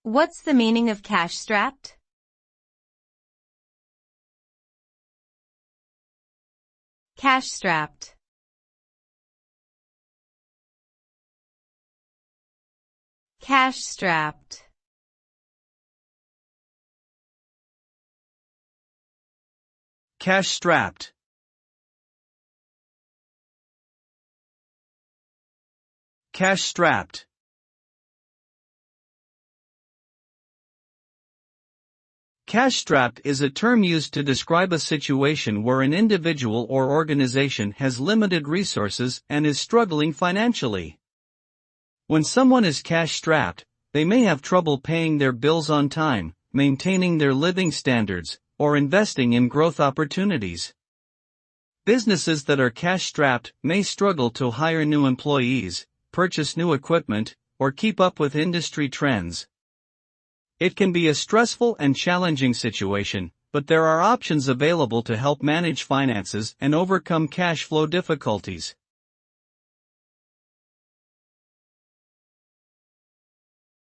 What's the meaning of cash-strapped? Cash-strapped. Cash-strapped. Cash-strapped. Cash-strapped. Cash-strapped is a term used to describe a situation where an individual or organization has limited resources and is struggling financially. When someone is cash-strapped, they may have trouble paying their bills on time, maintaining their living standards, or investing in growth opportunities. Businesses that are cash-strapped may struggle to hire new employees, purchase new equipment, or keep up with industry trends. It can be a stressful and challenging situation, but there are options available to help manage finances and overcome cash flow difficulties.